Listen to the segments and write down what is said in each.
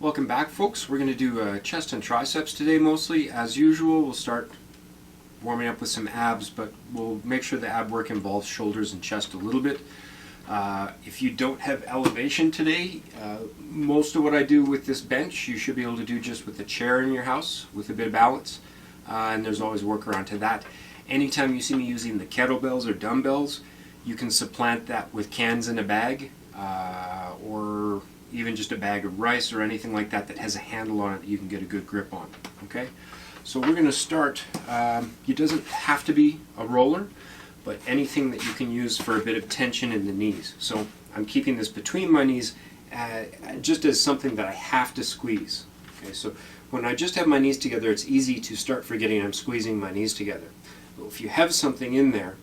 Welcome back, folks. We're going to do chest and triceps today mostly. As usual, we'll start warming up with some abs, but we'll make sure the ab work involves shoulders and chest a little bit. If you don't have elevation today, most of what I do with this bench you should be able to do just with a chair in your house with a bit of balance, and there's always a workaround to that. Anytime you see me using the kettlebells or dumbbells, you can supplant that with cans in a bag, or even just a bag of rice or anything like that that has a handle on it that you can get a good grip on. Okay, so we're going to start. It doesn't have to be a roller, but anything that you can use for a bit of tension in the knees. So I'm keeping this between my knees just as something that I have to squeeze. Okay, so when I just have my knees together, it's easy to start forgetting I'm squeezing my knees together. But if you have something in there,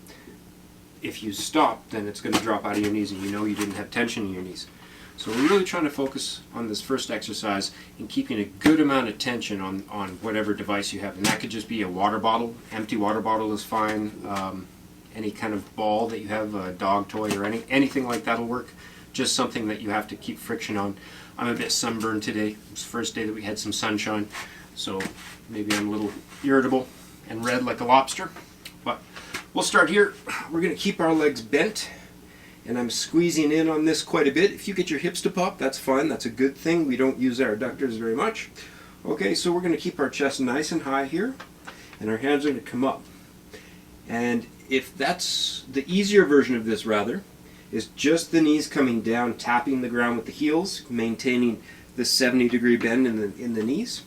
if you stop, then it's going to drop out of your knees and you know you didn't have tension in your knees. So we're really trying to focus on this first exercise and keeping a good amount of tension on whatever device you have. And that could just be a water bottle. Empty water bottle is fine. Any kind of ball that you have, a dog toy or anything like that will work. Just something that you have to keep friction on. I'm a bit sunburned today. It's the first day that we had some sunshine, so maybe I'm a little irritable and red like a lobster. But we'll start here. We're going to keep our legs bent, and I'm squeezing in on this quite a bit. If you get your hips to pop, that's fine. That's a good thing. We don't use our adductors very much. Okay, so we're going to keep our chest nice and high here, and our hands are going to come up. And if that's the easier version of this, rather, is just the knees coming down, tapping the ground with the heels, maintaining the 70-degree bend in the knees,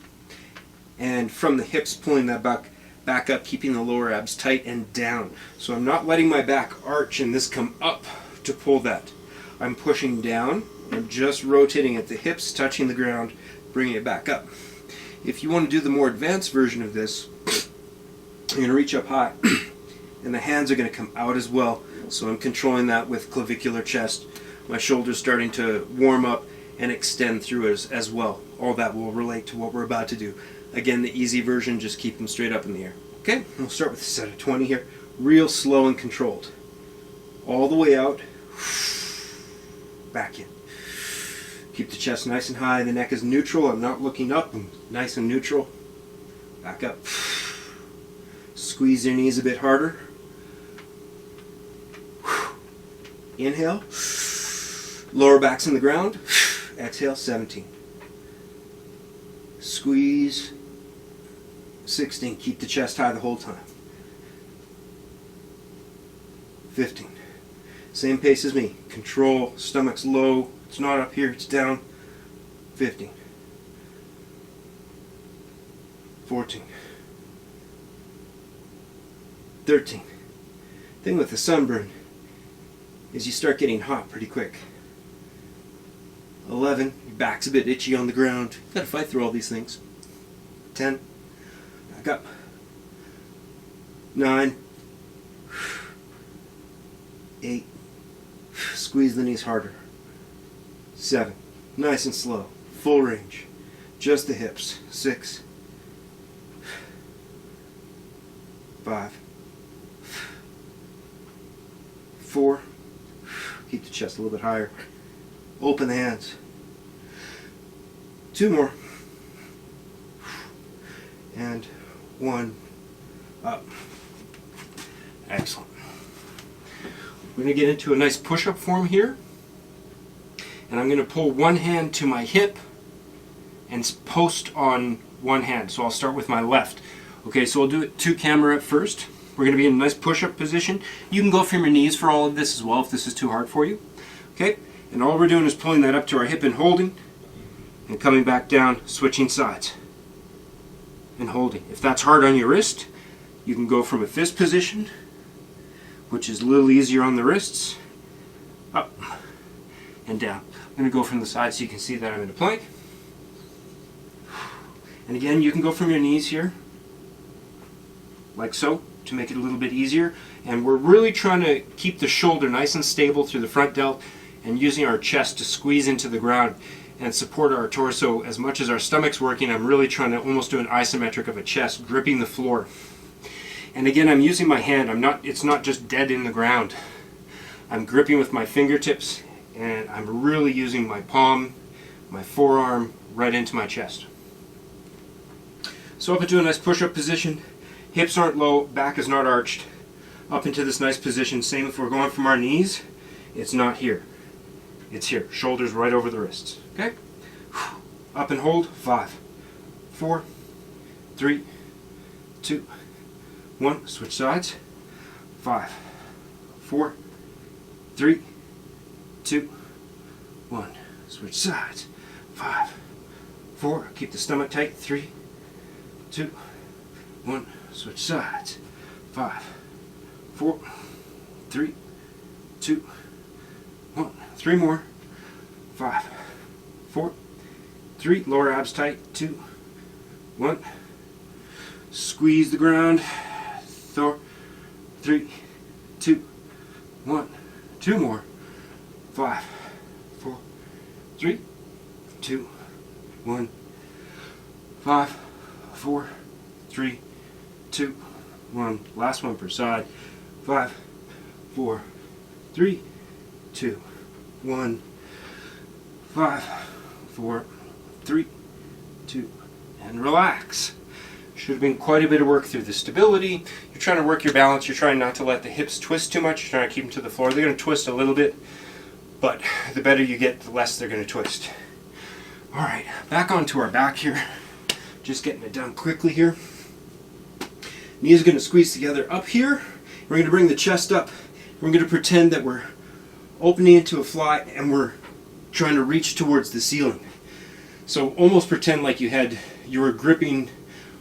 and from the hips pulling that back up, keeping the lower abs tight and down. So I'm not letting my back arch and this come up to pull that. I'm pushing down and just rotating at the hips, touching the ground, bringing it back up. If you want to do the more advanced version of this, you're going to reach up high and the hands are going to come out as well. So I'm controlling that with clavicular chest. My shoulders starting to warm up and extend through as well. All that will relate to what we're about to do. Again, the easy version, just keep them straight up in the air. Okay, we'll start with a set of 20 here. Real slow and controlled. All the way out. Back in. Keep the chest nice and high. The neck is neutral. I'm not looking up. I'm nice and neutral. Back up. Squeeze your knees a bit harder. Inhale. Lower back's in the ground. Exhale, 17. Squeeze. 16. Keep the chest high the whole time. 15. Same pace as me. Control. Stomach's low. It's not up here. It's down. 15. 14. 13. Thing with the sunburn is you start getting hot pretty quick. 11. Your back's a bit itchy on the ground. You gotta fight through all these things. 10. Back up. 9. 8. Squeeze the knees harder. 7. Nice and slow. Full range. Just the hips. 6. 5. 4. Keep the chest a little bit higher. Open the hands. 2 more. And 1. Up. Excellent. We're going to get into a nice push-up form here. And I'm going to pull one hand to my hip and post on one hand. So I'll start with my left. Okay, so I'll do it to camera at first. We're going to be in a nice push-up position. You can go from your knees for all of this as well if this is too hard for you. Okay, and all we're doing is pulling that up to our hip and holding, and coming back down, switching sides, and holding. If that's hard on your wrist, you can go from a fist position, which is a little easier on the wrists, up and down. I'm going to go from the side so you can see that I'm in a plank. And again, you can go from your knees here, like so, to make it a little bit easier. And we're really trying to keep the shoulder nice and stable through the front delt and using our chest to squeeze into the ground and support our torso as much as our stomach's working. I'm really trying to almost do an isometric of a chest, gripping the floor. And again, I'm using my hand. It's not just dead in the ground. I'm gripping with my fingertips, and I'm really using my palm, my forearm, right into my chest. So up into a nice push-up position. Hips aren't low, back is not arched. Up into this nice position. Same if we're going from our knees. It's not here. It's here. Shoulders right over the wrists. Okay? Up and hold. 5, 4, 3, 2, 1. Switch sides. 5, 4, 3, 2, 1. Switch sides. 5, 4. Keep the stomach tight. 3, 2, 1. Switch sides. 5, 4, 3, 2, 1. 3 more. 5, 4, 3. Lower abs tight. 2, 1. Squeeze the ground. 4, 3, 2, 1. 2 more. 5, 4, 3, 2, 1. 5, 4, 3, 2, 1. Last one per side. 5, 4, 3, 2, 1. 5, 4, 3, 2, and relax. Should have been quite a bit of work through the stability. You're trying to work your balance. You're trying not to let the hips twist too much. You're trying to keep them to the floor. They're going to twist a little bit, but the better you get, the less they're going to twist. All right, back onto our back here. Just getting it done quickly here. Knees are going to squeeze together up here. We're going to bring the chest up. We're going to pretend that we're opening into a fly and we're trying to reach towards the ceiling. So almost pretend like you were gripping,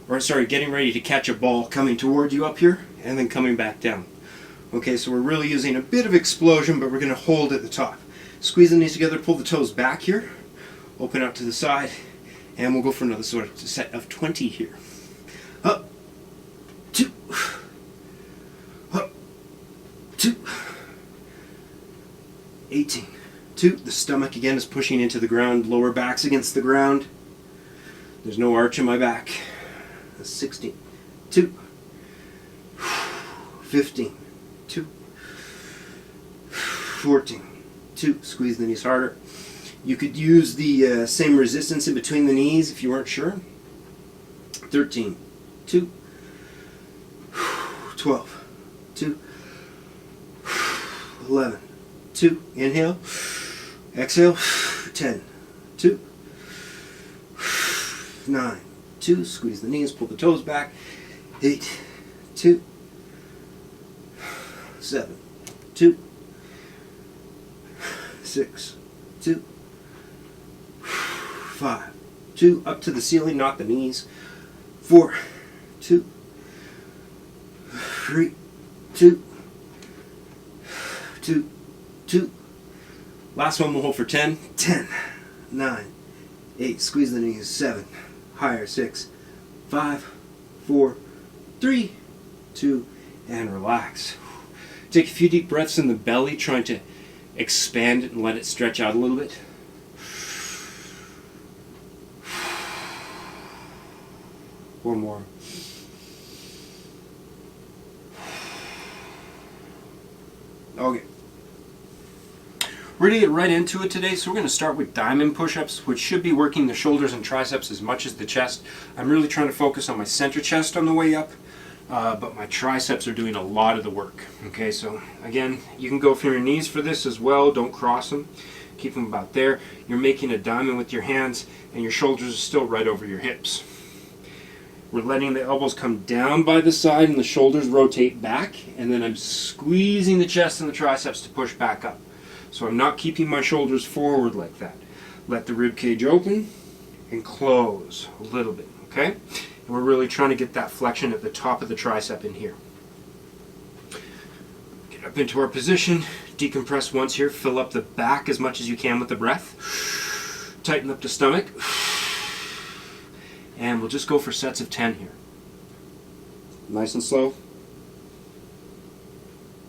or sorry, getting ready to catch a ball coming toward you up here and then coming back down. Okay, so we're really using a bit of explosion, but we're going to hold at the top. Squeeze the knees together, pull the toes back here, open up to the side, and we'll go for another sort of set of 20 here. Up, 2, up, 2, 18, 2. The stomach again is pushing into the ground, lower back's against the ground. There's no arch in my back. 16, 2, 15, 2, 14, 2. Squeeze the knees harder. You could use the same resistance in between the knees if you weren't sure. 13, 2, 12, 2, 11, 2. Inhale, exhale, 10, 2, 9, 2. Squeeze the knees, pull the toes back. 8, 2, 7, 2, 6, 2, 5, 2. Up to the ceiling, not the knees. 4, 2, 3, 2, 2, 2. Last one we'll hold for 10. 10, 9, 8. Squeeze the knees. 7. Higher. 6, 5, 4, 3, 2, and relax. Take a few deep breaths in the belly, trying to expand it and let it stretch out a little bit. One more. Okay. We're going to get right into it today, so we're going to start with diamond push-ups, which should be working the shoulders and triceps as much as the chest. I'm really trying to focus on my center chest on the way up, but my triceps are doing a lot of the work. Okay, so again, you can go from your knees for this as well. Don't cross them. Keep them about there. You're making a diamond with your hands, and your shoulders are still right over your hips. We're letting the elbows come down by the side and the shoulders rotate back, and then I'm squeezing the chest and the triceps to push back up. So I'm not keeping my shoulders forward like that. Let the rib cage open and close a little bit, okay? And we're really trying to get that flexion at the top of the tricep in here. Get up into our position, decompress once here, fill up the back as much as you can with the breath. Tighten up the stomach. And we'll just go for sets of 10 here. Nice and slow.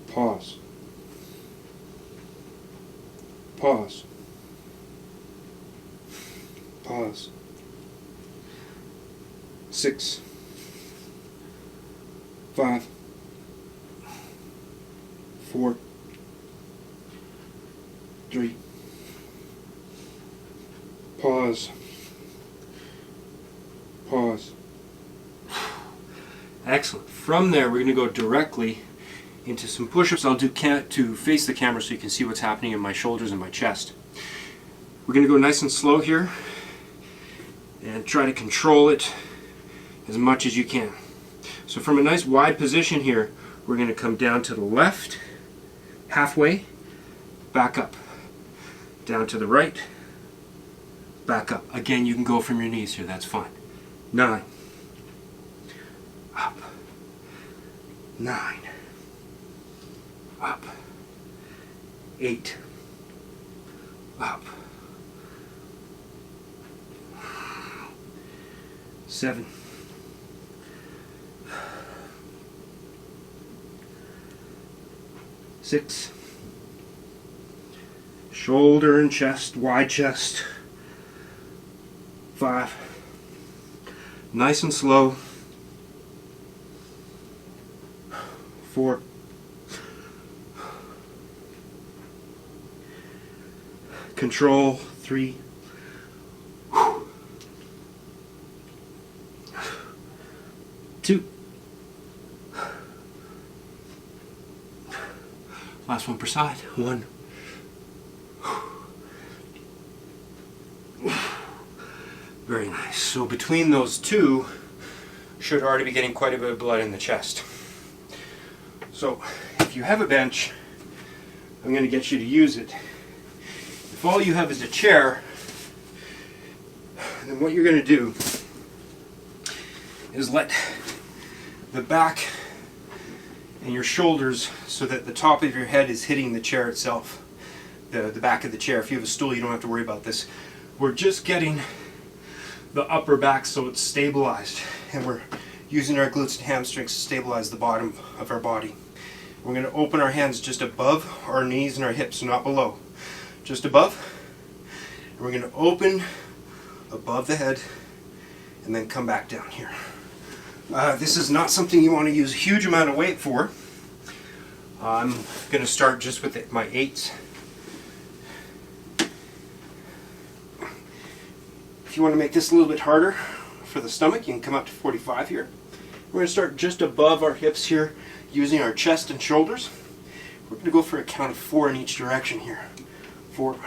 Pause. Pause. Pause. 6, 5, 4, 3. Pause. Pause. Excellent. From there, we're going to go directly into some push-ups. I'll do to face the camera so you can see what's happening in my shoulders and my chest. We're going to go nice and slow here and try to control it as much as you can. So from a nice wide position here, we're going to come down to the left, halfway, back up. Down to the right, back up. Again, you can go from your knees here, that's fine. 9. Up. 9. Up. 8. Up. 7. 6. Shoulder and chest, wide chest. 5. Nice and slow. 4. Control. 3. 2. Last one per side. 1. Very nice. So between those two, should already be getting quite a bit of blood in the chest. So if you have a bench, I'm going to get you to use it. If all you have is a chair, then what you're going to do is let the back and your shoulders so that the top of your head is hitting the chair itself, the back of the chair. If you have a stool, you don't have to worry about this. We're just getting the upper back so it's stabilized, and we're using our glutes and hamstrings to stabilize the bottom of our body. We're going to open our hands just above our knees and our hips, so not below, just above. And we're going to open above the head and then come back down here. This is not something you want to use a huge amount of weight for. I'm going to start just with my 8s. If you want to make this a little bit harder for the stomach, you can come up to 45 here. We're going to start just above our hips here, using our chest and shoulders. We're going to go for a count of 4 in each direction here. 4,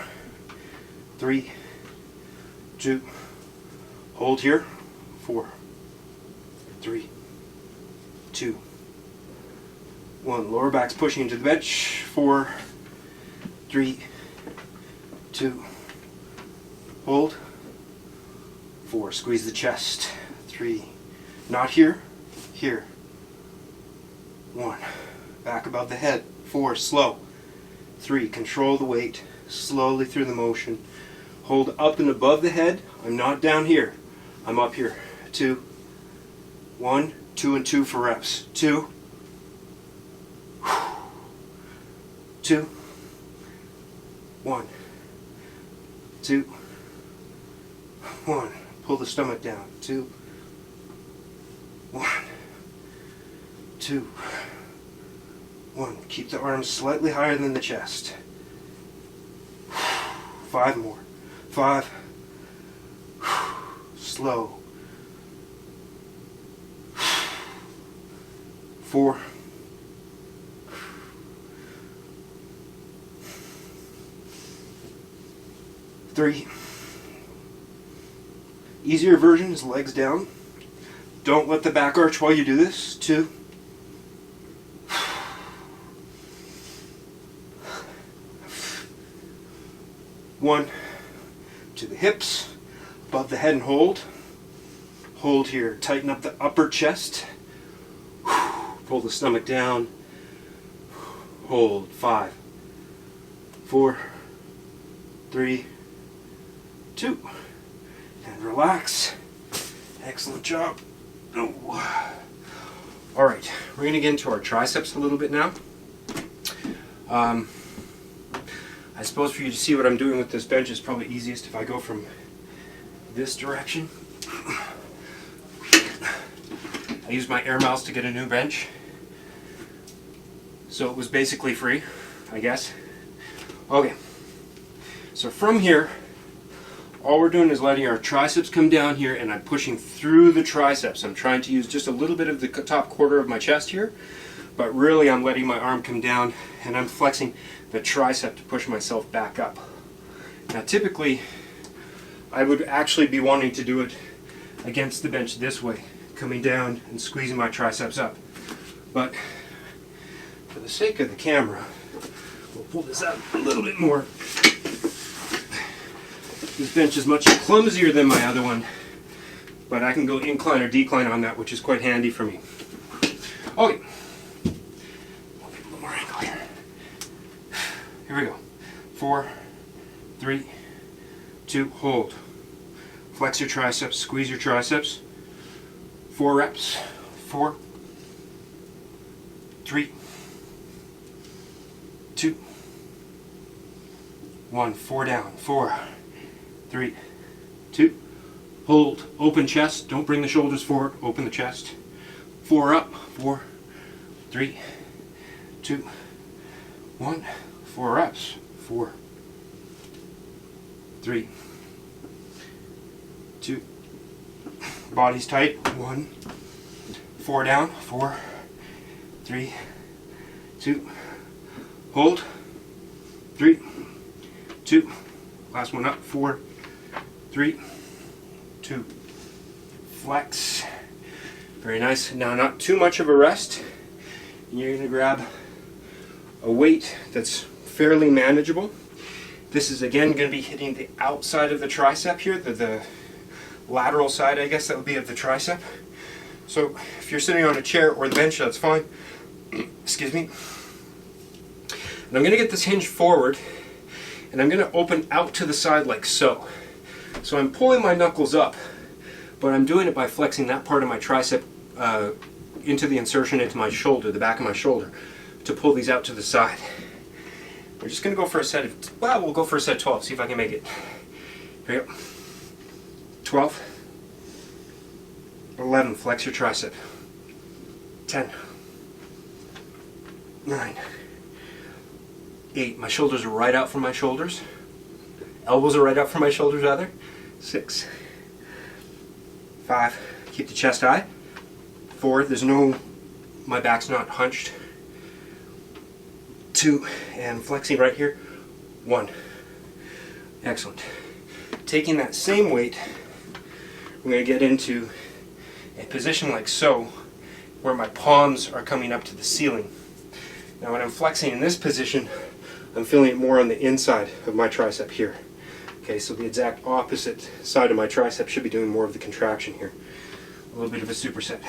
3, 2, hold here. 4, 3, 2, 1. Lower back's pushing into the bench. 4, 3, 2, hold. 4, squeeze the chest. 3, not here, here. 1, back above the head. 4, slow. 3, control the weight slowly through the motion. Hold up and above the head. I'm not down here, I'm up here. 2, 1, 2 and 2 for reps. 2, 2, 1, 2, 1. Pull the stomach down. 2, 1, 2, 1. Keep the arms slightly higher than the chest. 5 more. 5. Slow. 4. 3. Easier version is legs down. Don't let the back arch while you do this. 2. 1. To the hips, above the head and hold. Hold here. Tighten up the upper chest. Pull the stomach down. Hold. 5, 4, 3, 2. And relax. Excellent job. Oh. Alright, we're going to get into our triceps a little bit now. I suppose for you to see what I'm doing with this bench is probably easiest if I go from this direction. I used my air miles to get a new bench, so it was basically free, I guess. Okay, so from here, all we're doing is letting our triceps come down here, and I'm pushing through the triceps. I'm trying to use just a little bit of the top quarter of my chest here, but really I'm letting my arm come down and I'm flexing the tricep to push myself back up. Now typically I would actually be wanting to do it against the bench this way, coming down and squeezing my triceps up. But for the sake of the camera, we'll pull this out a little bit more. This bench is much clumsier than my other one, but I can go incline or decline on that, which is quite handy for me. Okay, a little more angle here. Here we go. 4, 3, 2, hold. Flex your triceps, squeeze your triceps. 4 reps. 4, 3, 2, 1. 4 down. 4, 3, 2, hold. Open chest. Don't bring the shoulders forward. Open the chest. 4 up. 4, 3, 2, 1. 4 reps. 4, 3, 2. Body's tight. 1. 4 down. 4, 3, 2. Hold. 3, 2. Last one up. 4, 3, 2. Flex. Very nice. Now, not too much of a rest. You're going to grab a weight that's fairly manageable. This is again going to be hitting the outside of the tricep here, the lateral side, I guess that would be, of the tricep. So if you're sitting on a chair or the bench, that's fine. Excuse me. And I'm going to get this hinge forward, and I'm going to open out to the side like so. So I'm pulling my knuckles up, but I'm doing it by flexing that part of my tricep into the insertion into my shoulder, the back of my shoulder, to pull these out to the side. We're just going to go for a set of, well, we'll go for a set of 12, see if I can make it. Here we go. 12, 11, flex your tricep. 10, 9, 8, my shoulders are right out from my shoulders. Elbows are right out from my shoulders, rather. 6, 5, keep the chest high. 4, there's no, my back's not hunched. 2, and flexing right here. 1. Excellent. Taking that same weight, I'm going to get into a position like so, where my palms are coming up to the ceiling. Now when I'm flexing in this position, I'm feeling it more on the inside of my tricep here. Okay, so the exact opposite side of my tricep should be doing more of the contraction here. A little bit of a superset.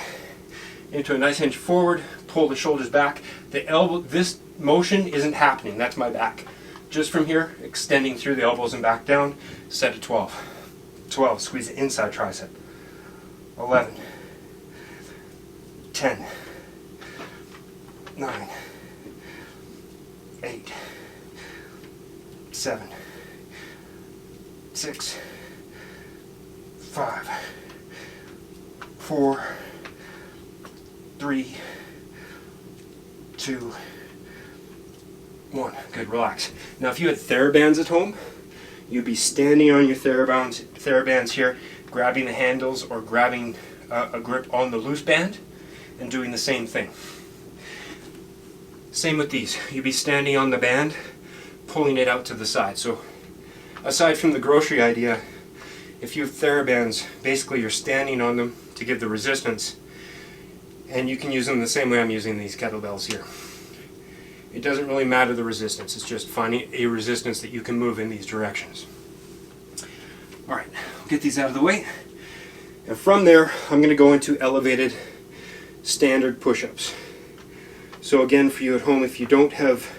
Into a nice hinge forward, pull the shoulders back. The elbow, this motion isn't happening, that's my back. Just from here, extending through the elbows and back down, set of 12. 12, squeeze the inside tricep. 11, 10, 9, 8, 7, 6, 5, 4, 3, 2, 1. Good, relax. Now if you had TheraBands at home, you'd be standing on your TheraBands here, grabbing the handles or grabbing a grip on the loose band and doing the same thing. Same with these. You'd be standing on the band, pulling it out to the side. So aside from the grocery idea, if you have TheraBands, basically you're standing on them to give the resistance, and you can use them the same way I'm using these kettlebells here. It doesn't really matter the resistance, it's just finding a resistance that you can move in these directions. Alright, I'll get these out of the way. And from there, I'm going to go into elevated standard push-ups. So again, for you at home, if you don't have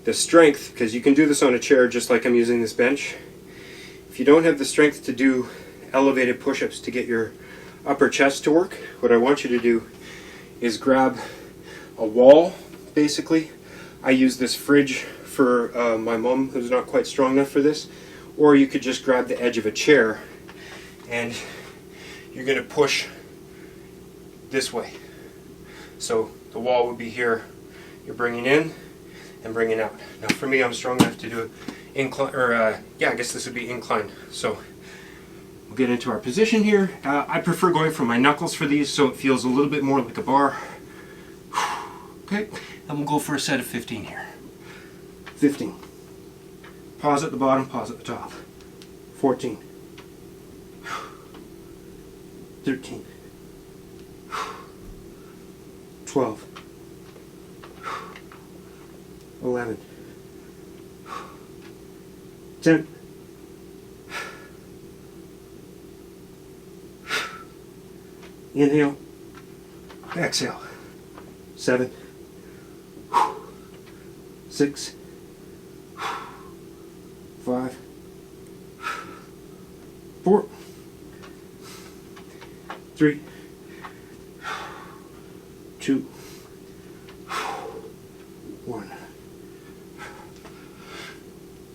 the strength, because you can do this on a chair just like I'm using this bench, if you don't have the strength to do elevated push-ups to get your upper chest to work, what I want you to do is grab a wall, basically. I use this fridge for my mom, who's not quite strong enough for this, or you could just grab the edge of a chair and you're going to push this way. So the wall would be here, you're bringing in and bringing out. Now for me, I'm strong enough to do incline, or yeah, I guess this would be incline. So get into our position here. I prefer going for my knuckles for these so it feels a little bit more like a bar. Okay, and we'll go for a set of 15 here. 15. Pause at the bottom, pause at the top. 14. 13. 12. 11. 10. Inhale. Exhale. 7. 6. 5. 4. 3. 2. 1.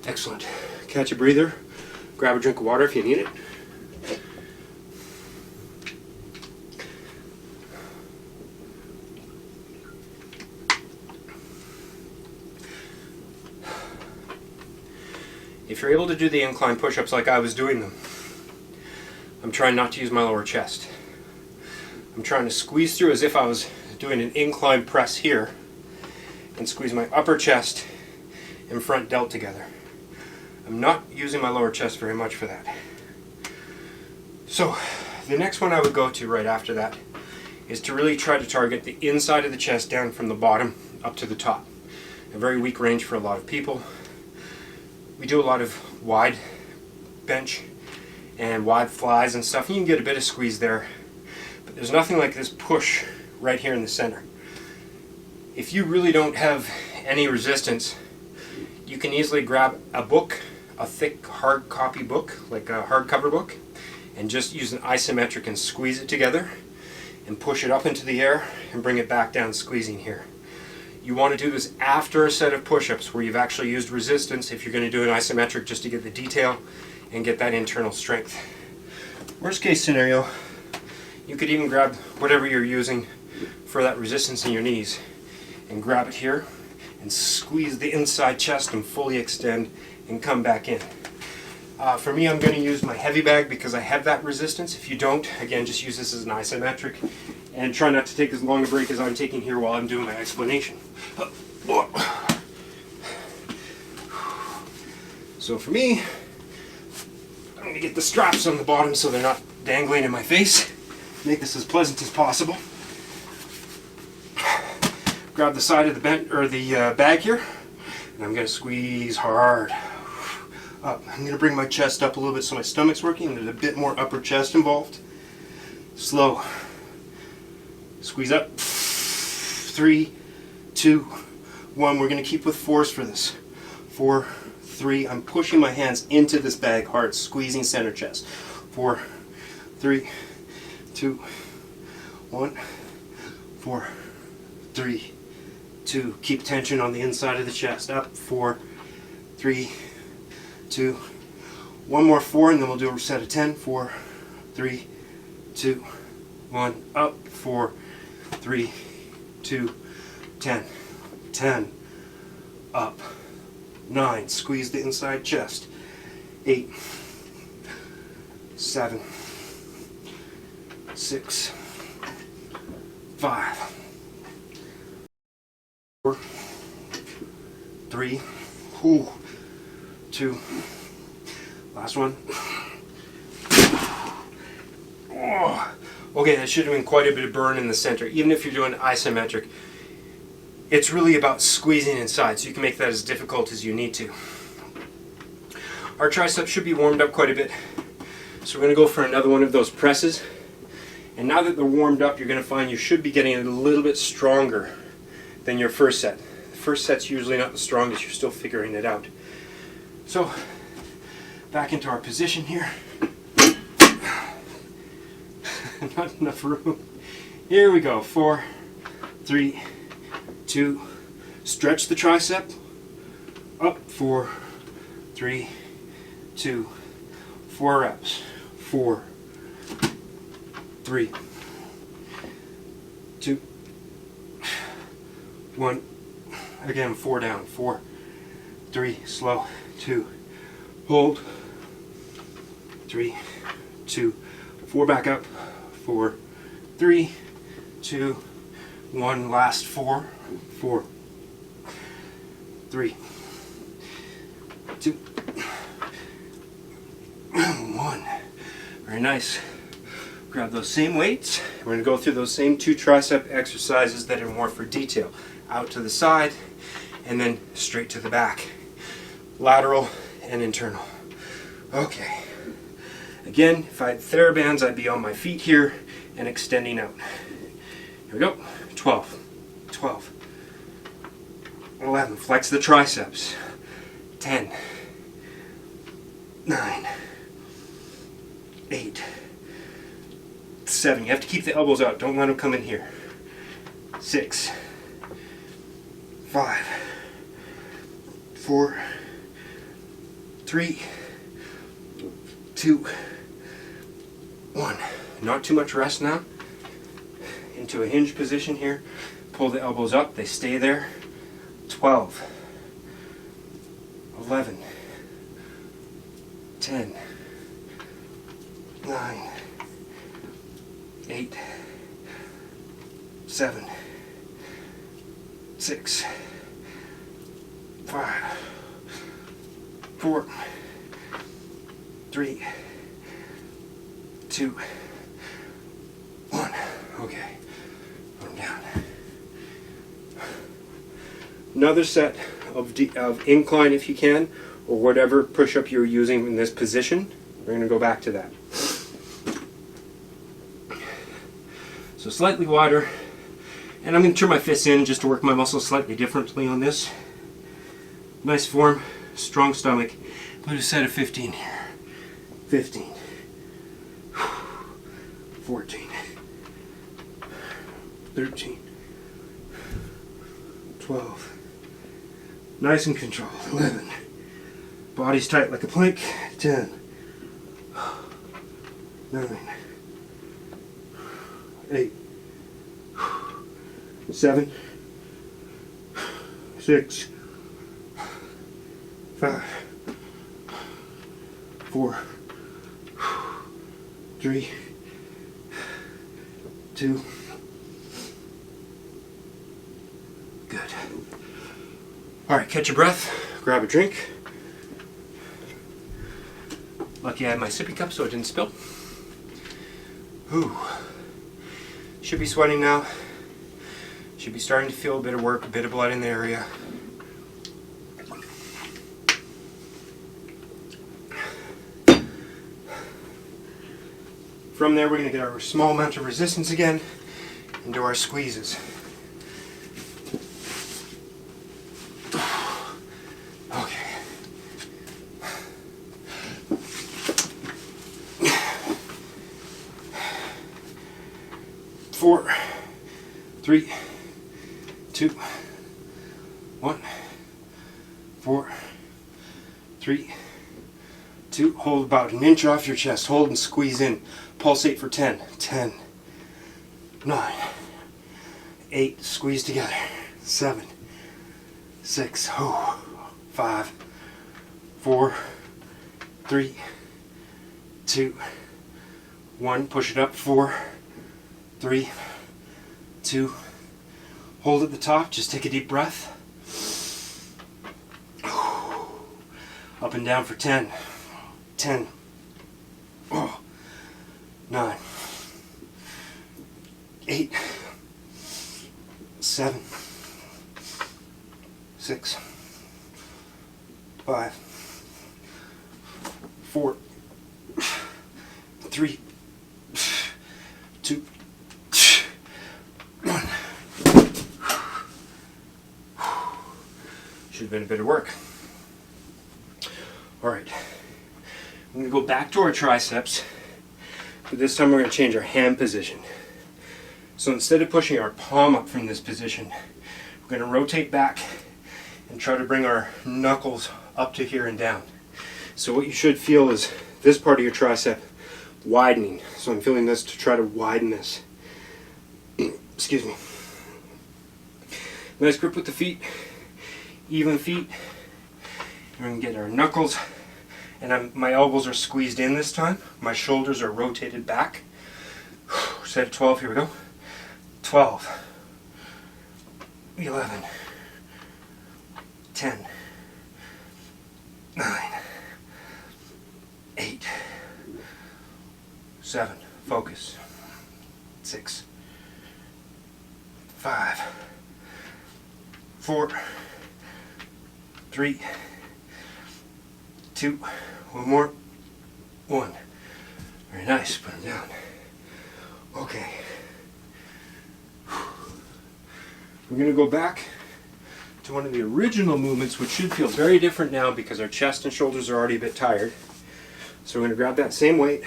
Excellent. Catch a breather. Grab a drink of water if you need it. If you're able to do the incline push-ups like I was doing them, I'm trying not to use my lower chest. I'm trying to squeeze through as if I was doing an incline press here and squeeze my upper chest and front delt together. I'm not using my lower chest very much for that. So the next one I would go to right after that is to really try to target the inside of the chest down from the bottom up to the top. A very weak range for a lot of people. We do a lot of wide bench and wide flies and stuff, and you can get a bit of squeeze there, but there's nothing like this push right here in the center. If you really don't have any resistance, you can easily grab a book, a thick hard copy book, like a hardcover book, and just use an isometric and squeeze it together and push it up into the air and bring it back down, squeezing here. You want to do this after a set of push-ups where you've actually used resistance if you're going to do an isometric, just to get the detail and get that internal strength. Worst case scenario, you could even grab whatever you're using for that resistance in your knees and grab it here and squeeze the inside chest and fully extend and come back in. For me, I'm going to use my heavy bag because I have that resistance. If you don't, again, just use this as an isometric and try not to take as long a break as I'm taking here while I'm doing my explanation. So for me, I'm going to get the straps on the bottom so they're not dangling in my face. Make this as pleasant as possible. Grab the side of the bag here, and I'm going to squeeze hard up. I'm going to bring my chest up a little bit so my stomach's working. There's a bit more upper chest involved. Slow. Squeeze up. 3, 2, 1. We're going to keep with force for this. 4, 3. I'm pushing my hands into this bag hard, squeezing center chest. 4, 3, 2, 1. 4, 3, 2. Keep tension on the inside of the chest. Up. 4, 3, 2. One more 4, and then we'll do a set of 10. 4, 3, 2, 1. Up. 4, 3, 2, 10. 10. Up. 9. Squeeze the inside chest. 8. 7. 6. 5. 4. 3. 2. Last one. Oh. Okay, that should have been quite a bit of burn in the center. Even if you're doing isometric, it's really about squeezing inside, so you can make that as difficult as you need to. Our triceps should be warmed up quite a bit, so we're going to go for another one of those presses. And now that they're warmed up, you're going to find you should be getting a little bit stronger than your first set. The first set's usually not the strongest, you're still figuring it out. So, back into our position here. Not enough room. Here we go. 4, 3, 2. Stretch the tricep. Up. 4, 3, 2. 4 reps. 4, 3, 2, 1. Again, 4 down. 4, 3. Slow. 2. Hold. 3, 2, 4, back up, 4, 3, 2, 1, last 4, 4, 3, 2, 1. Very nice. Grab those same weights. We're going to go through those same 2 tricep exercises that are more for detail. Out to the side and then straight to the back. Lateral and internal. Okay. Again, if I had TheraBands, I'd be on my feet here and extending out. Here we go. 12, 12, 11. Flex the triceps. 10, 9, 8, 7. You have to keep the elbows out. Don't let them come in here. 6, 5, 4, 3, 2, 1. Not too much rest now. Into a hinge position here. Pull the elbows up. They stay there. 12, 11, 10, 9, 8, 7, 6, 5, 4, 3, 2, 1. Okay, put them down. Another set of incline if you can, or whatever push-up you're using in this position. We're going to go back to that. So slightly wider, and I'm going to turn my fists in just to work my muscles slightly differently on this. Nice form, strong stomach. Put a set of 15 here. 15, 14, 13, 12. Nice and controlled. 11. Body's tight like a plank. 10, 9, 8, 7, 6, 5, 4, 3, 2. Good. All right, catch your breath, grab a drink. Lucky I had my sippy cup so it didn't spill. Ooh. Should be sweating now. Should be starting to feel a bit of work, a bit of blood in the area. From there, we're going to get our small amount of resistance again into our squeezes. Okay. 4, 3, 2, 1, 4, 3, 2. Hold about an inch off your chest. Hold and squeeze in. Pulsate for 10. 10, 9, 8. Squeeze together. 7, 6, 5, 4, 3, 2, 1. Push it up. 4, 3, 2. Hold at the top. Just take a deep breath. Up and down for 10. 10. 9, 8, 7, 6, 5, 4, 3, 2, 1. Should have been a bit of work. All right, I'm going to go back to our triceps. But this time we're going to change our hand position. So instead of pushing our palm up from this position, we're going to rotate back and try to bring our knuckles up to here and down. So what you should feel is this part of your tricep widening. So I'm feeling this to try to widen this. Excuse me. Nice grip with the feet, even feet. We're going to get our knuckles and my elbows are squeezed in this time. My shoulders are rotated back. Set 12, here we go. 12, 11, 10, 9, 8, 7, focus, 6, 5, 4, 3, 2, one more, 1. Very nice, put them down. Okay. We're going to go back to one of the original movements, which should feel very different now because our chest and shoulders are already a bit tired. So we're going to grab that same weight.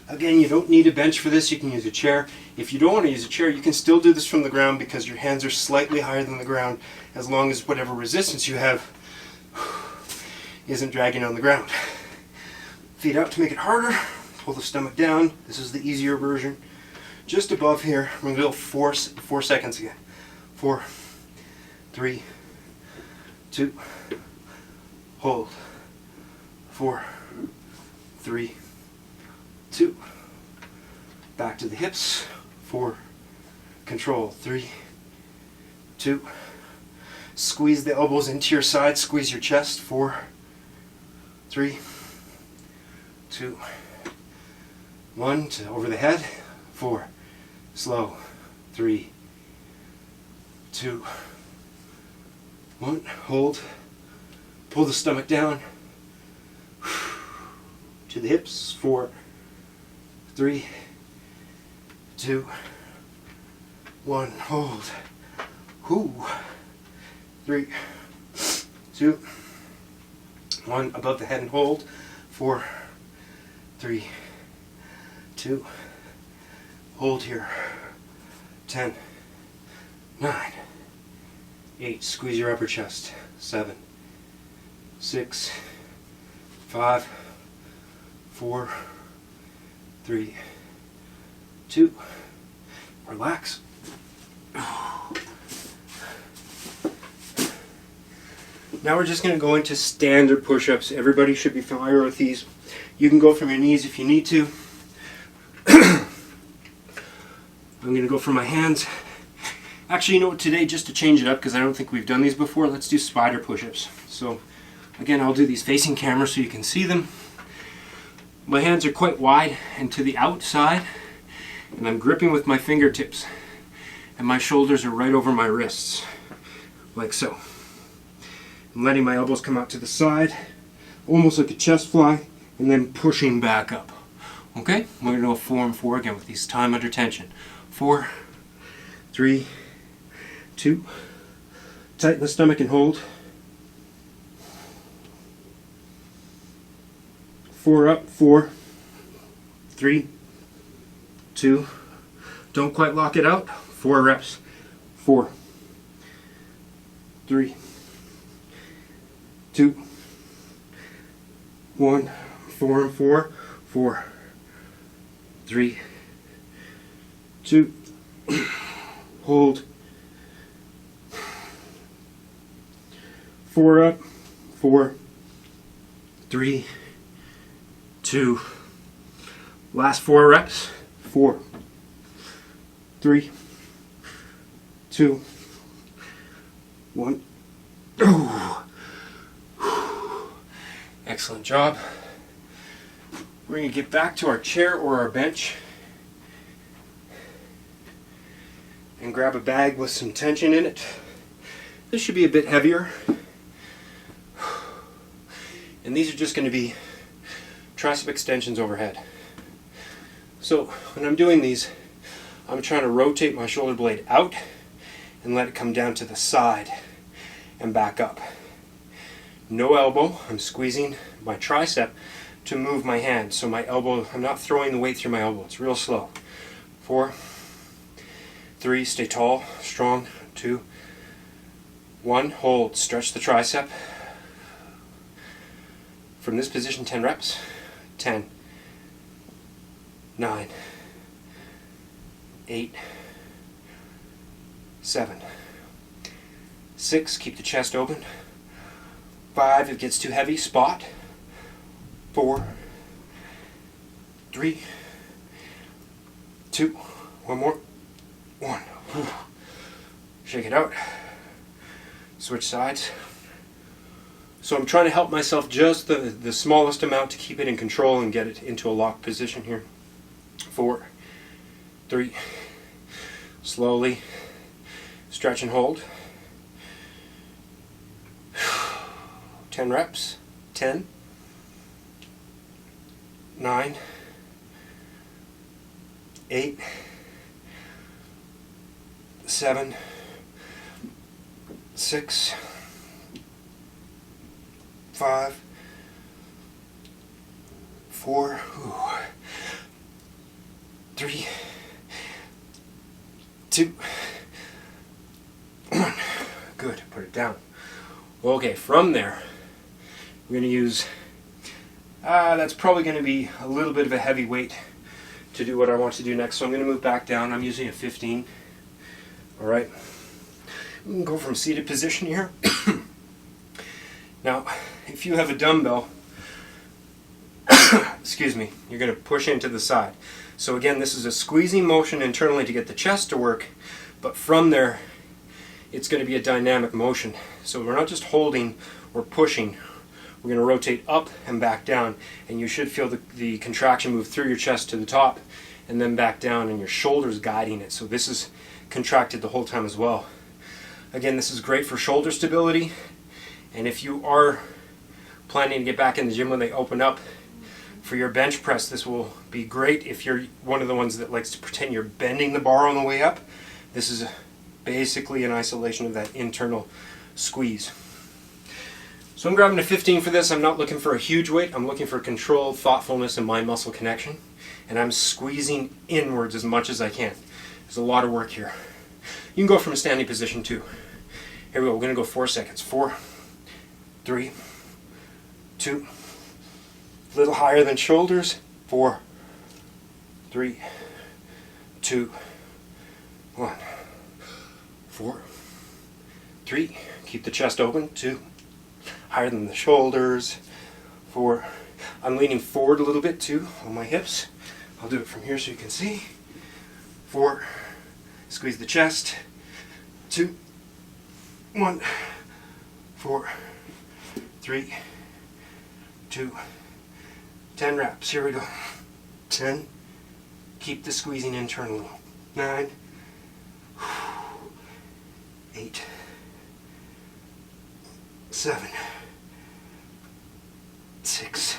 Again, you don't need a bench for this, you can use a chair. If you don't want to use a chair, you can still do this from the ground because your hands are slightly higher than the ground, as long as whatever resistance you have isn't dragging on the ground. Feet out to make it harder. Pull the stomach down. This is the easier version. Just above here, I'm going to go 4 seconds again. 4, 3, 2, hold. 4, 3, 2. Back to the hips. 4, control. 3, 2. Squeeze the elbows into your side. Squeeze your chest. 4, 3, 2, 1. To over the head. 4. Slow. 3, 2, 1. Hold. Pull the stomach down. To the hips. 4, 3, 2, 1. Hold. 3, 2, 1. Above the head and hold. 4, 3, 2. Hold here. 10, 9, 8. Squeeze your upper chest. 7, 6, 5, 4, 3, 2. Relax. Now we're just going to go into standard push-ups. Everybody should be familiar with these. You can go from your knees if you need to. I'm going to go for my hands. Actually, you know what, today, just to change it up, because I don't think we've done these before, let's do spider push-ups. So, again, I'll do these facing camera so you can see them. My hands are quite wide and to the outside, and I'm gripping with my fingertips, and my shoulders are right over my wrists, like so. I'm letting my elbows come out to the side, almost like a chest fly, and then pushing back up. Okay? We're going to go 4 and 4 again with these time under tension. 4, 3, 2. Tighten the stomach and hold. 4 up, 4, 3, 2. Don't quite lock it out. 4 reps. 4, 3, 2, 1. 4 and 4. 4, 3, 2. Hold. 4 up. 4, 3, 2. Last 4 reps. 4, 3, 2, 1. Excellent job. We're going to get back to our chair or our bench and grab a bag with some tension in it. This should be a bit heavier. And these are just going to be tricep extensions overhead. So when I'm doing these, I'm trying to rotate my shoulder blade out and let it come down to the side and back up. No elbow. I'm squeezing my tricep to move my hand. So my elbow, I'm not throwing the weight through my elbow. It's real slow. 4, 3, stay tall, strong. 2, 1, hold, stretch the tricep. From this position, 10 reps. 10, 9, 8, 7, 6, keep the chest open. 5, if it gets too heavy, spot. 4, 3, 2, one more, 1. Shake it out. Switch sides. So I'm trying to help myself just the smallest amount to keep it in control and get it into a locked position here. 4, 3, slowly, stretch and hold. 10 reps, 10, 9, 8, 7, 6, 5, 4, 3, 2, 1. Good. Put it down. Okay, from there, we're going to use, that's probably going to be a little bit of a heavy weight to do what I want to do next. So I'm going to move back down. I'm using a 15. All right. We can go from seated position here. Now, if you have a dumbbell, excuse me, you're going to push into the side. So again, this is a squeezing motion internally to get the chest to work, but from there, it's going to be a dynamic motion. So we're not just holding or pushing. We're going to rotate up and back down, and you should feel the contraction move through your chest to the top and then back down, and your shoulders guiding it. So this is contracted the whole time as well. Again, this is great for shoulder stability, and if you are planning to get back in the gym when they open up for your bench press, this will be great if you're one of the ones that likes to pretend you're bending the bar on the way up. This is basically an isolation of that internal squeeze. So I'm grabbing a 15 for this. I'm not looking for a huge weight. I'm looking for control, thoughtfulness, and mind-muscle connection. And I'm squeezing inwards as much as I can. There's a lot of work here. You can go from a standing position too. Here we go. We're going to go 4 seconds. 4, 3, 2. A little higher than shoulders. 4, 3, 2, 1. 4, 3. Keep the chest open. 2. Higher than the shoulders. 4. I'm leaning forward a little bit too on my hips. I'll do it from here so you can see. 4. Squeeze the chest. 2, 1. 4, 3, 2. 10 reps. Here we go. 10. Keep the squeezing internally. 9. 8. 7. 6.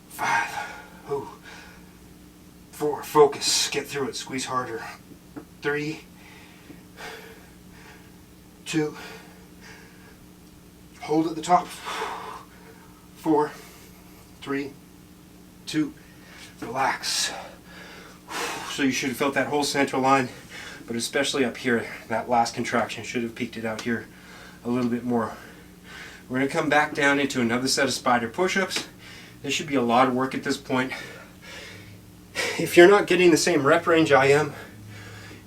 5. 4. Focus. Get through it. Squeeze harder. 3. 2. Hold at the top. 4. 3. 2. Relax. So you should have felt that whole central line, but especially up here, that last contraction should have peaked it out here a little bit more. We're going to come back down into another set of spider push-ups. This should be a lot of work at this point. If you're not getting the same rep range I am,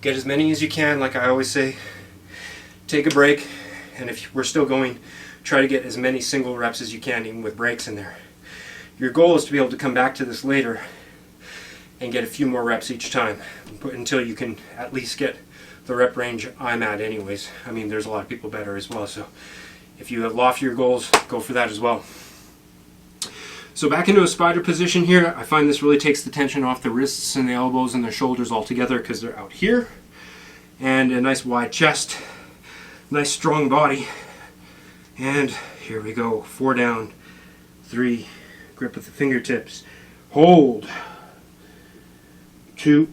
get as many as you can. Like I always say, take a break, and if we're still going, try to get as many single reps as you can, even with breaks in there. Your goal is to be able to come back to this later and get a few more reps each time until you can at least get the rep range I'm at anyways. I mean, there's a lot of people better as well, so if you have loftier goals, go for that as well. So back into a spider position here. I find this really takes the tension off the wrists and the elbows and the shoulders altogether because they're out here. And a nice wide chest, nice strong body. And here we go. 4 down, 3, grip with the fingertips. Hold. 2,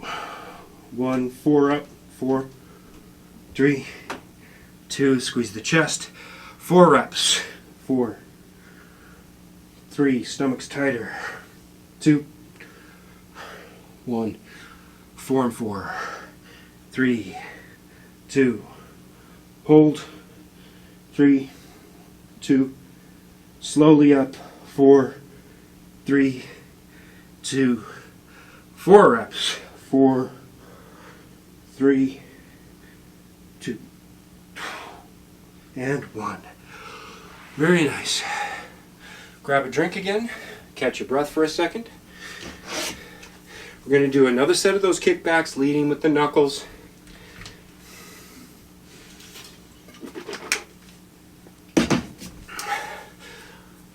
1, 4 up, 4, 3, 2, squeeze the chest. 4 reps. 4, 3, stomach's tighter. 2, 1, 4 and 4. 3, 2, hold. 3, 2, slowly up. 4, 3, 2, 4 reps. 4, 3, 2, and 1. Very nice. Grab a drink again, catch your breath for a second. We're going to do another set of those kickbacks, leading with the knuckles.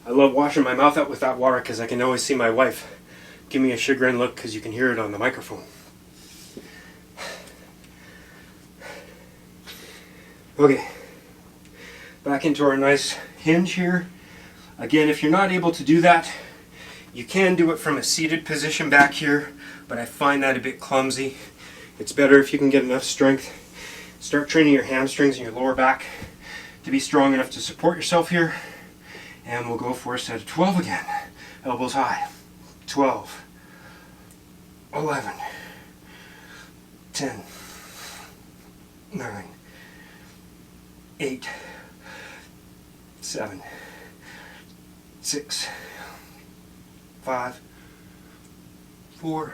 I love washing my mouth out with that water because I can always see my wife give me a chagrin look because you can hear it on the microphone. Okay, back into our nice hinge here. Again, if you're not able to do that, you can do it from a seated position back here, but I find that a bit clumsy. It's better if you can get enough strength. Start training your hamstrings and your lower back to be strong enough to support yourself here. And we'll go for a set of 12 again. Elbows high. 12, 11, 10, 9, 8, 7, 6, 5, 4,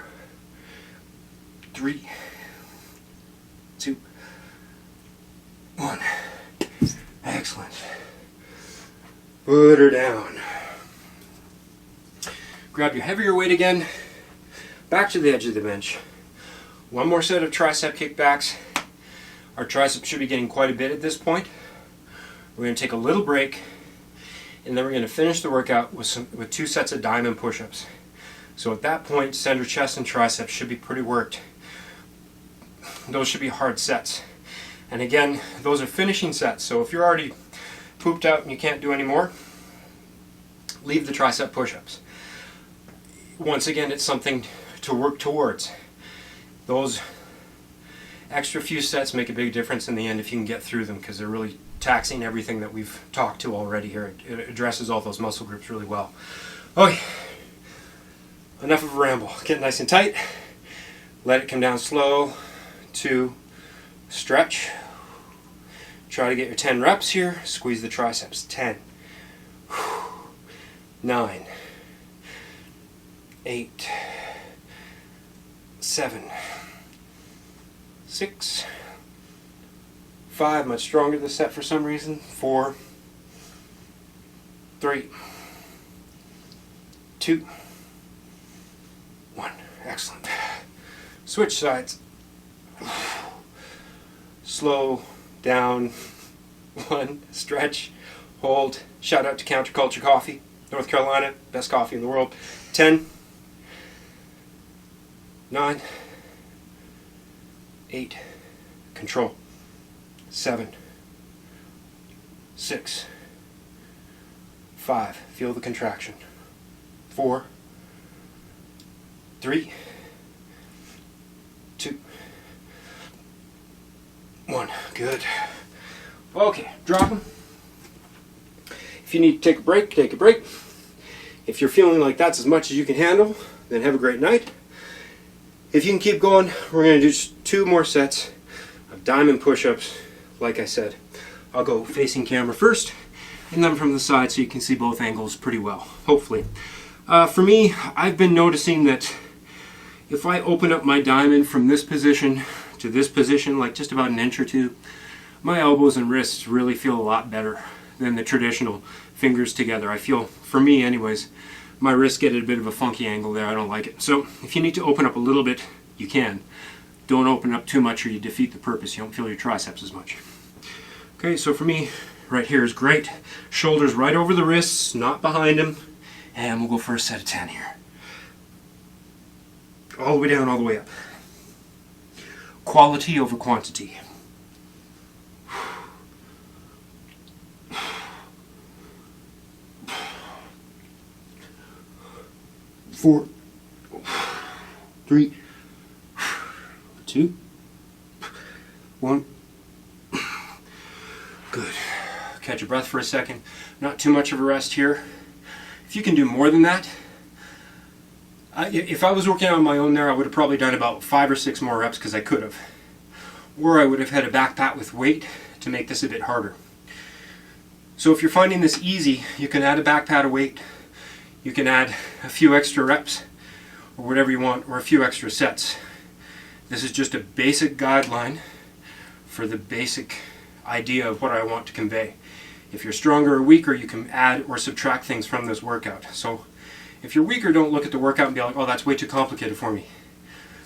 3, 2, 1. Excellent. Put her down. Grab your heavier weight again. Back to the edge of the bench. One more set of tricep kickbacks. Our triceps should be getting quite a bit at this point. We're going to take a little break, and then we're going to finish the workout with 2 sets of diamond push-ups. So at that point, center chest and triceps should be pretty worked. Those should be hard sets. And again, those are finishing sets. So if you're already pooped out and you can't do any more, leave the tricep push-ups. Once again, it's something to work towards. Those extra few sets make a big difference in the end if you can get through them, because they're really taxing everything that we've talked to already here. It addresses all those muscle groups really well. Okay, enough of a ramble. Get nice and tight. Let it come down slow. 2, stretch. Try to get your 10 reps here. Squeeze the triceps. 10, 9, 8, 7, 6, 5, much stronger this set for some reason. 4, 3, 2, 1. Excellent. Switch sides. Slow down. 1, stretch, hold. Shout out to Counterculture Coffee, North Carolina, best coffee in the world. 10, 9, 8, control. 7, 6, 5, feel the contraction. 4, 3, 2, 1. Good. Okay, drop them. If you need to take a break, take a break. If you're feeling like that's as much as you can handle, then have a great night. If you can keep going, we're going to do just 2 more sets of diamond push-ups. Like I said, I'll go facing camera first, and then from the side so you can see both angles pretty well, hopefully. For me, I've been noticing that if I open up my diamond from this position to this position, like just about an inch or 2, my elbows and wrists really feel a lot better than the traditional fingers together. I feel, for me anyways, my wrists get at a bit of a funky angle there. I don't like it. So if you need to open up a little bit, you can. Don't open up too much or you defeat the purpose. You don't feel your triceps as much. Okay, so for me, right here is great. Shoulders right over the wrists, not behind them. And we'll go for a set of 10 here. All the way down, all the way up. Quality over quantity. 4, 3, 2, 1. Good. Catch your breath for a second. Not too much of a rest here. If you can do more than that, if I was working on my own there, I would have probably done about 5 or 6 more reps because I could have. Or I would have had a back pat with weight to make this a bit harder. So if you're finding this easy, you can add a back pat of weight. You can add a few extra reps or whatever you want, or a few extra sets. This is just a basic guideline for the basic idea of what I want to convey. If you're stronger or weaker, you can add or subtract things from this workout. So if you're weaker, don't look at the workout and be like, oh, that's way too complicated for me.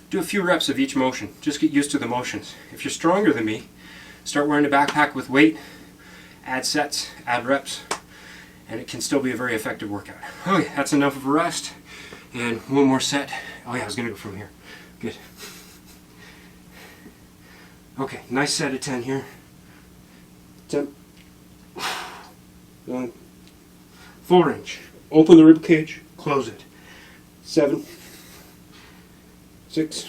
Do a few reps of each motion. Just get used to the motions. If you're stronger than me, start wearing a backpack with weight, add sets, add reps, and it can still be a very effective workout. Okay, that's enough of a rest. And one more set. Oh yeah, I was going to go from here. Good. Okay, nice set of 10 here. 10. Going. Full range. Open the rib cage, close it. 7, 6,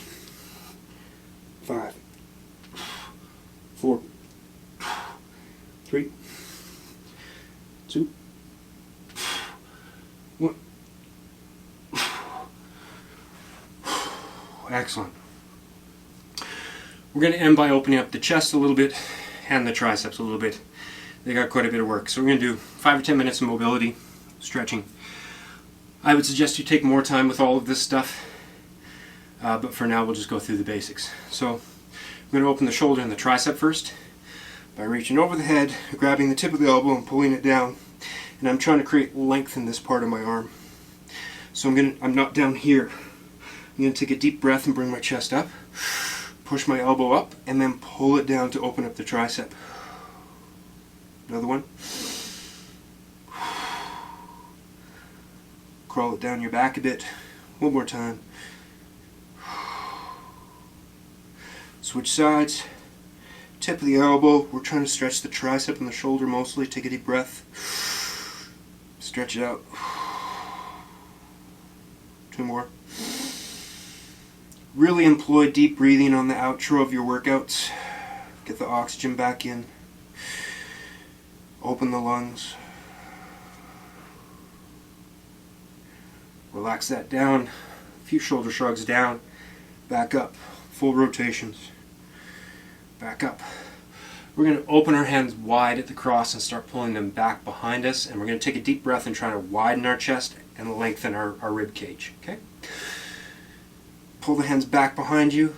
5, 4, 3, 2, 1. Excellent. We're going to end by opening up the chest a little bit and the triceps a little bit. They got quite a bit of work. So we're going to do 5 or 10 minutes of mobility, stretching. I would suggest you take more time with all of this stuff, but for now we'll just go through the basics. So I'm going to open the shoulder and the tricep first by reaching over the head, grabbing the tip of the elbow and pulling it down. And I'm trying to create length in this part of my arm. So I'm not down here. I'm going to take a deep breath and bring my chest up, push my elbow up, and then pull it down to open up the tricep. Another one. Crawl it down your back a bit. One more time. Switch sides. Tip of the elbow. We're trying to stretch the tricep and the shoulder mostly. Take a deep breath. Stretch it out. 2 more. Really employ deep breathing on the outro of your workouts. Get the oxygen back in. Open the lungs. Relax that down. A few shoulder shrugs down. Back up. Full rotations. Back up. We're going to open our hands wide at the cross and start pulling them back behind us. And we're going to take a deep breath and try to widen our chest and lengthen our rib cage. Okay? Pull the hands back behind you.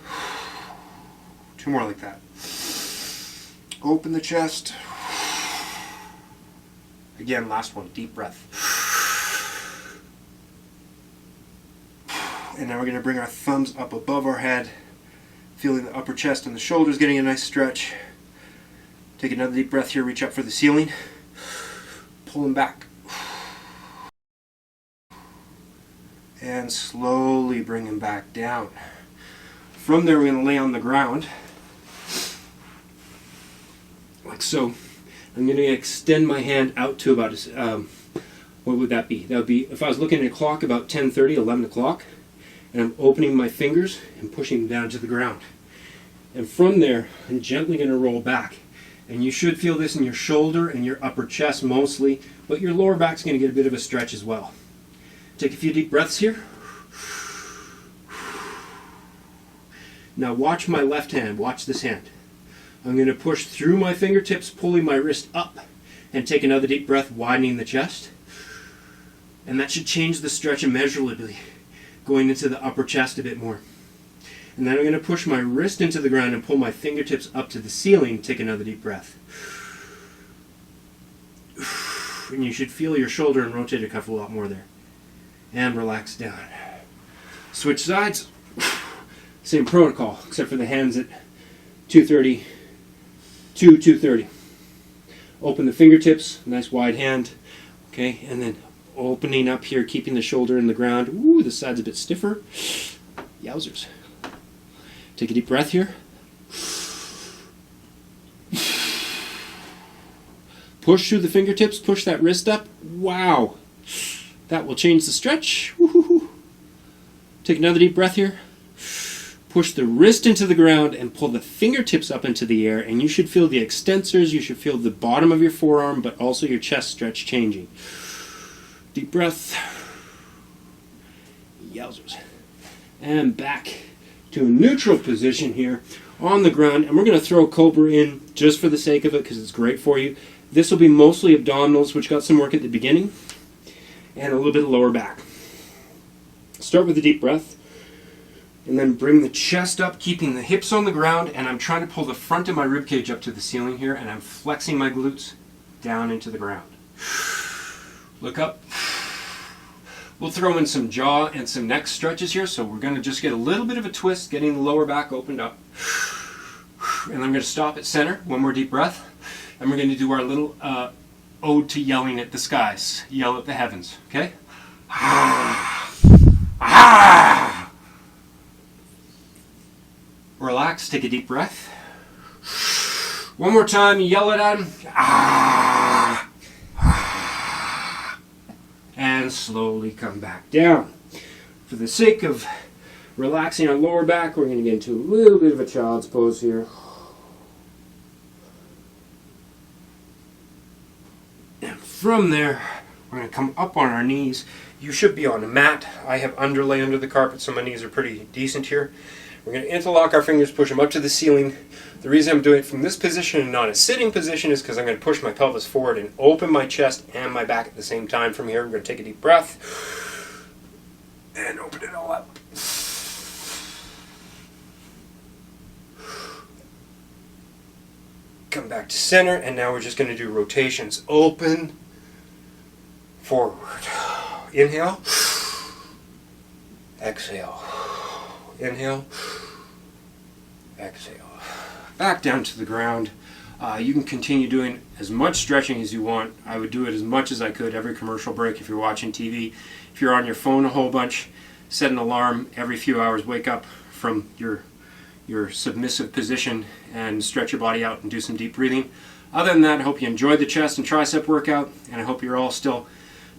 2 more like that. Open the chest. Again, last one. Deep breath. And now we're going to bring our thumbs up above our head, feeling the upper chest and the shoulders getting a nice stretch. Take another deep breath here. Reach up for the ceiling. Pull them back. And slowly bring them back down. From there, we're going to lay on the ground, like so. I'm going to extend my hand out to about, what would that be? That would be, if I was looking at a clock, about 10:30, 11 o'clock. And I'm opening my fingers and pushing them down to the ground. And from there, I'm gently going to roll back. And you should feel this in your shoulder and your upper chest mostly, but your lower back's going to get a bit of a stretch as well. Take a few deep breaths here. Now watch my left hand. Watch this hand. I'm going to push through my fingertips, pulling my wrist up, and take another deep breath, widening the chest. And that should change the stretch immeasurably, going into the upper chest a bit more. And then I'm going to push my wrist into the ground and pull my fingertips up to the ceiling. Take another deep breath. And you should feel your shoulder and rotator cuff a lot more there. And relax down. Switch sides. Same protocol, except for the hands at 2:30 to 2:30. Open the fingertips, nice wide hand. Okay, and then opening up here, keeping the shoulder in the ground. Ooh, the side's a bit stiffer. Yowzers. Take a deep breath here. Push through the fingertips, push that wrist up. Wow. That will change the stretch. Woo-hoo-hoo. Take another deep breath here. Push the wrist into the ground and pull the fingertips up into the air, and you should feel the extensors, you should feel the bottom of your forearm, but also your chest stretch changing. Deep breath. Yowzers. And back to a neutral position here on the ground, and we're going to throw Cobra in just for the sake of it because it's great for you. This will be mostly abdominals, which got some work at the beginning, and a little bit of lower back. Start with a deep breath. And then bring the chest up, keeping the hips on the ground, and I'm trying to pull the front of my rib cage up to the ceiling here, and I'm flexing my glutes. down into the ground. Look up. We'll throw in some jaw and some neck stretches here, so we're going to just get a little bit of a twist, getting the lower back opened up. And I'm going to stop at center, one more deep breath, and we're going to do our little ode to yelling at the skies, yell at the heavens, okay? Relax, take a deep breath. One more time, yell it at him. And slowly come back down. For the sake of relaxing our lower back, we're going to get into a little bit of a child's pose here. And from there, we're going to come up on our knees. You should be on a mat. I have underlay under the carpet, so my knees are pretty decent here. We're going to interlock our fingers, push them up to the ceiling. The reason I'm doing it from this position and not a sitting position is because I'm going to push my pelvis forward and open my chest and my back at the same time from here. I'm going to take a deep breath and open it all up. Come back to center, and now we're just going to do rotations. Open, forward. Inhale, exhale. Inhale, exhale. Back down to the ground. You can continue doing as much stretching as you want. I would do it as much as I could every commercial break if you're watching TV. If you're on your phone a whole bunch, set an alarm every few hours, wake up from your submissive position and stretch your body out and do some deep breathing. Other than that, I hope you enjoyed the chest and tricep workout, and I hope you're all still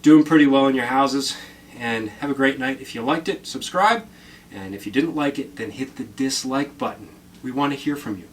doing pretty well in your houses. And have a great night. If you liked it, subscribe. And if you didn't like it, then hit the dislike button. We want to hear from you.